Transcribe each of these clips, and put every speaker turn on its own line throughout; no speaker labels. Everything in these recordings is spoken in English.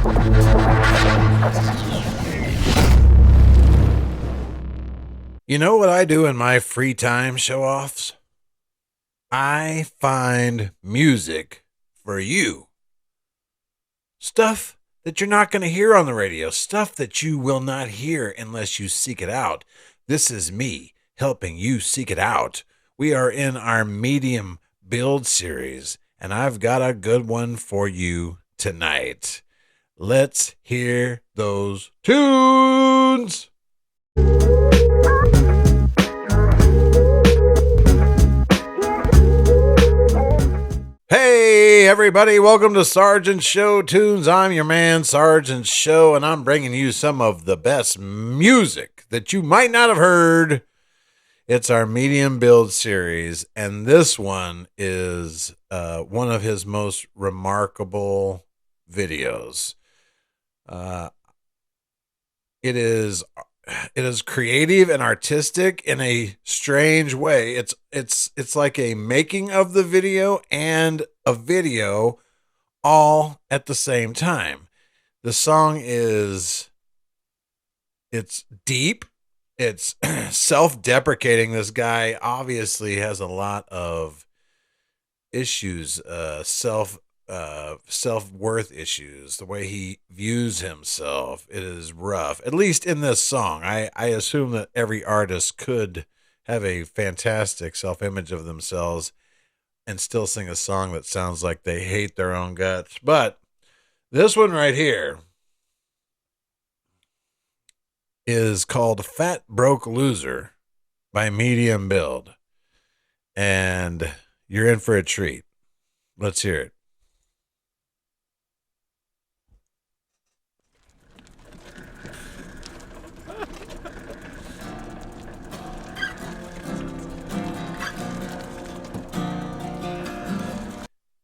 You know what I do in my free time show offs? I find music for you. Stuff that you're not going to hear on the radio, stuff that you will not hear unless you seek it out. This is me helping you seek it out. We are in our medium build series, and I've got a good one for you tonight. Let's hear those tunes. Hey, everybody, welcome to Sergeant Show Tunes. I'm your man, Sergeant Show, and I'm bringing you some of the best music that you might not have heard. It's our medium build series, and this one is one of his most remarkable videos. It is creative and artistic in a strange way. It's like a making of the video and a video all at the same time. The song it's deep. It's self-deprecating. This guy obviously has a lot of issues, self-worth issues, the way he views himself. It is rough, at least in this song. I assume that every artist could have a fantastic self-image of themselves and still sing a song that sounds like they hate their own guts. But this one right here is called Fat Broke Loser by Medium Build. And you're in for a treat. Let's hear it.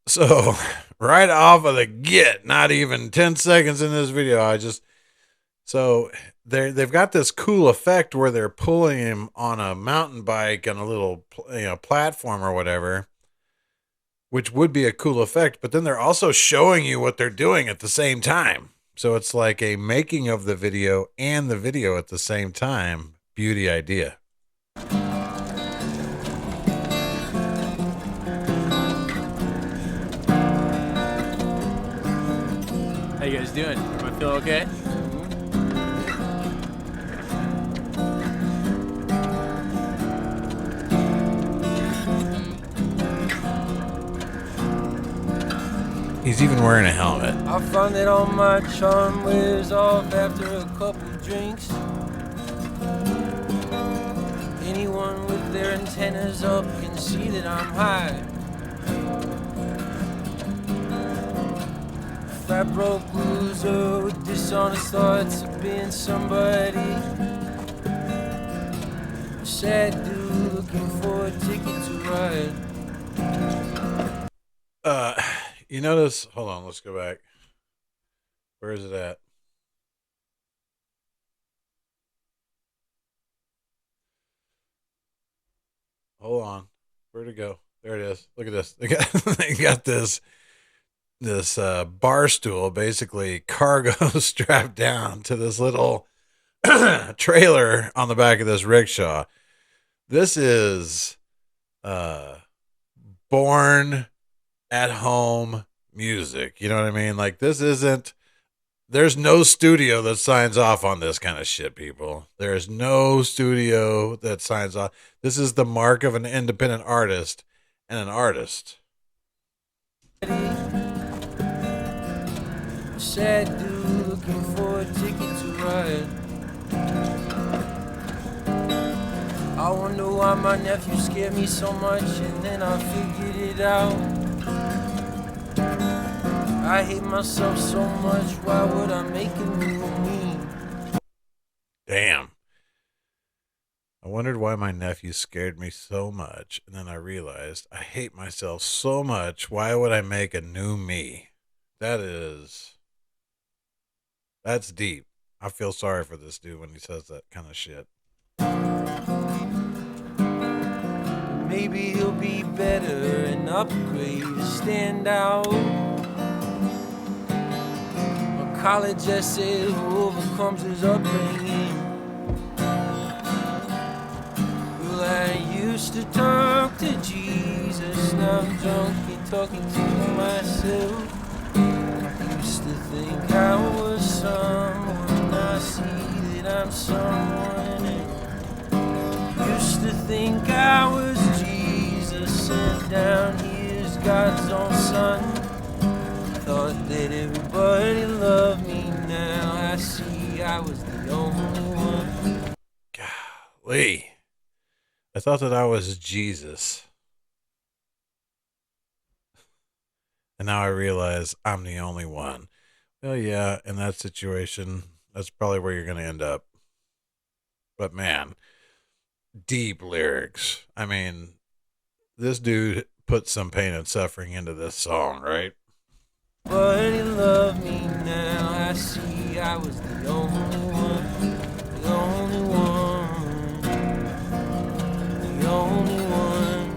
So, right off of the get, not even 10 seconds in this video, they've got this cool effect where they're pulling him on a mountain bike on a little platform or whatever, which would be a cool effect, but then they're also showing you what they're doing at the same time. So it's like a making of the video and the video at the same time. Beauty idea.
How you guys doing? Everybody feel okay?
He's even wearing a helmet.
I find that all my charm wears off after a couple drinks. Anyone with their antennas up can see that I'm high. Fat broke loser with dishonest thoughts of being somebody. Sad dude looking for a ticket to ride.
You notice, hold on, let's go back. Where is it at? Hold on. Where'd it go? There it is. Look at this. They got this bar stool, basically cargo strapped down to this little trailer on the back of this rickshaw. This is born at home music. You know what I mean? Like, there's no studio that signs off on this kind of shit, people. There's no studio that signs off. This is the mark of an independent artist and an artist.
Sad dude looking for a ticket to ride. I wonder why my nephew scared me so much, and then I figured it out. I hate myself so much, why would I make a new me?
Damn. I wondered why my nephew scared me so much, and then I realized I hate myself so much, why would I make a new me? That's deep. I feel sorry for this dude when he says that kind of shit.
Maybe he'll be better and upgrade to stand out. college essay, who overcomes his upbringing. Well, I used to talk to Jesus, now I'm drunk and talking to myself. Used to think I was someone, now I see that I'm someone else. Used to think I was Jesus, and down here's God's own son. Thought that everybody loved me, now I see I was the only one.
Golly. I thought that I was Jesus. And now I realize I'm the only one. Well, yeah, in that situation, that's probably where you're going to end up. But man, deep lyrics. I mean, this dude put some pain and suffering into this song, right?
But he loved me, now I see I was the only one. The only one. The only one.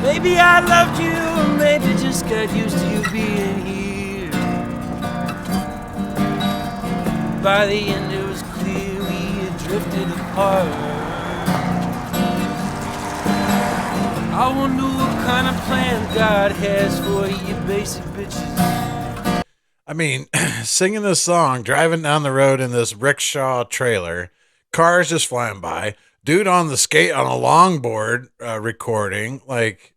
Maybe I loved you, or maybe just got used to you being here. By the end it was clear we had drifted apart. I wonder what kind of plan God has for you basic bitches.
I mean, singing this song, driving down the road in this rickshaw trailer, cars just flying by, dude on the skate on a longboard recording. Like,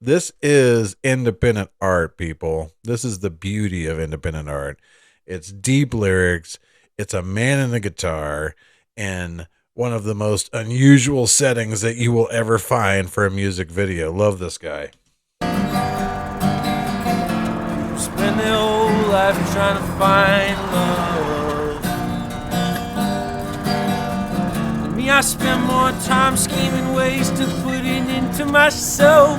this is independent art, people. This is the beauty of independent art. It's deep lyrics. It's a man in the guitar, and one of the most unusual settings that you will ever find for a music video. Love this guy.
Spend their whole life trying to find love. And me, I spend more time scheming ways to put it into myself.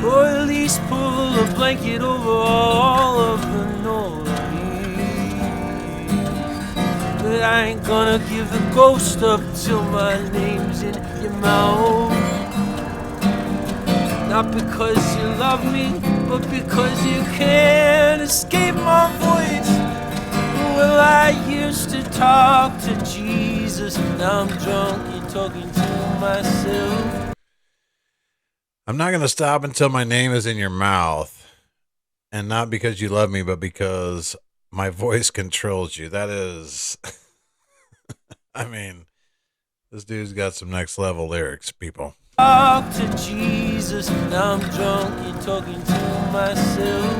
Or at least pull a blanket over all of the noise. But I ain't gonna give the ghost up till my name's in your mouth. Not because you love me, but because you can't escape my voice. Well, I used to talk to Jesus, now I'm drunk and talking to myself.
I'm not going to stop until my name is in your mouth. And not because you love me, but because my voice controls you. That is, I mean, this dude's got some next level lyrics, people.
Talk to Jesus, now I'm drunk and talking to myself.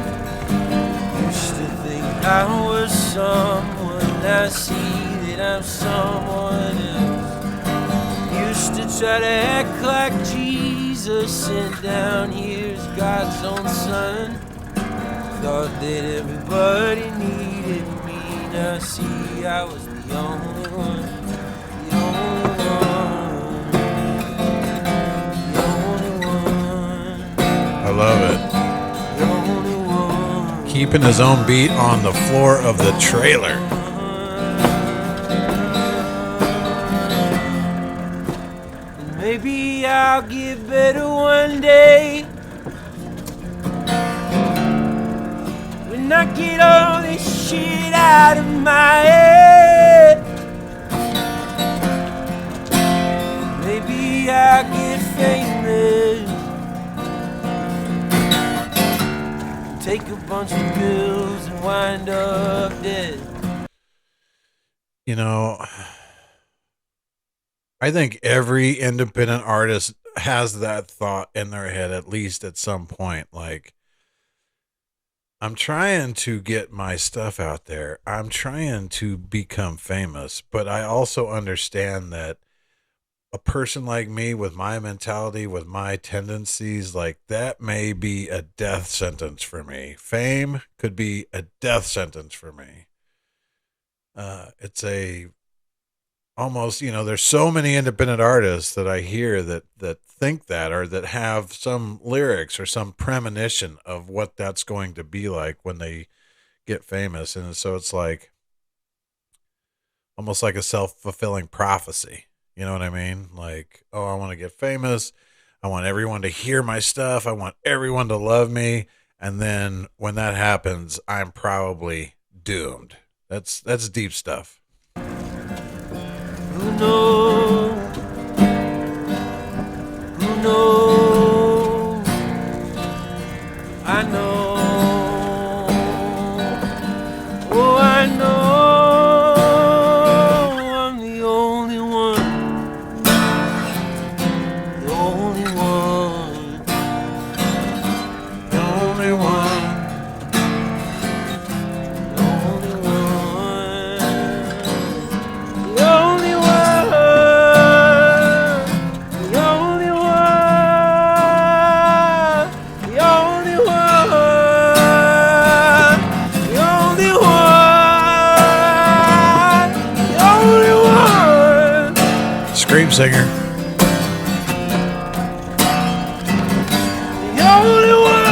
Used to think I was someone, now I see that I'm someone else. Used to try to act like Jesus, and down here's God's own son. Thought that everybody needed me, now I see I was the only one. The only one. The only one.
I love it.
The only one.
Keeping his own beat on the floor of the trailer.
Maybe I'll get better one day when I get all this shit out of my head. Maybe I'll get famous, take a bunch of pills and wind up dead.
You know, I think every independent artist has that thought in their head, at least at some point. Like, I'm trying to get my stuff out there. I'm trying to become famous, but I also understand that a person like me with my mentality, with my tendencies, like that may be a death sentence for me. Fame could be a death sentence for me. It's a almost, there's so many independent artists that I hear that think that, or that have some lyrics or some premonition of what that's going to be like when they get famous. And so it's like almost like a self-fulfilling prophecy. You know what I mean? Like, oh, I want to get famous. I want everyone to hear my stuff. I want everyone to love me. And then when that happens, I'm probably doomed. That's deep stuff.
Who knows? Who knows? I know. Oh, I know. I'm the only one. The only one.
The only one.
The only one. The only one. The only one. The only one. The only one. The only one.
Scream singer.
The only one.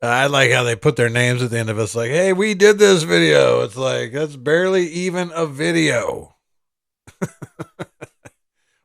I like how they put their names at the end of it. It's like, hey, we did this video. It's like, that's barely even a video.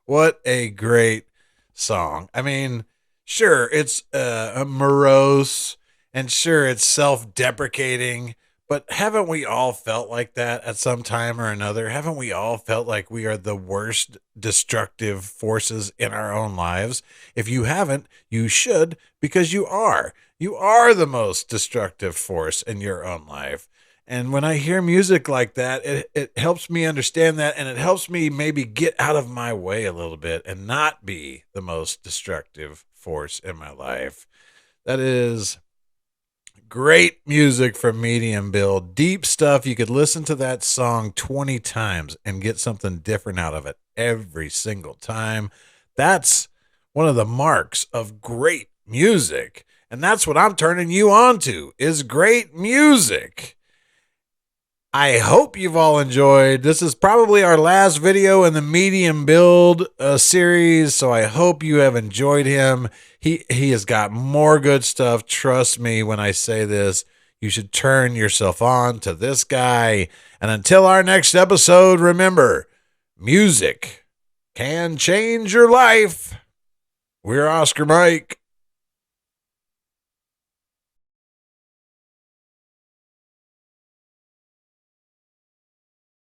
What a great song. I mean, sure, it's morose, and sure, it's self-deprecating, but haven't we all felt like that at some time or another? Haven't we all felt like we are the worst destructive forces in our own lives? If you haven't, you should, because you are. You are the most destructive force in your own life. And when I hear music like that, it helps me understand that, and it helps me maybe get out of my way a little bit and not be the most destructive force in my life. That is great music from Medium Build. Deep stuff. You could listen to that song 20 times and get something different out of it every single time. That's one of the marks of great music. And that's what I'm turning you on to, is great music. I hope you've all enjoyed. This is probably our last video in the Medium Build series, so I hope you have enjoyed him. He has got more good stuff. Trust me when I say this. You should turn yourself on to this guy. And until our next episode, remember, music can change your life. We're Oscar Mike.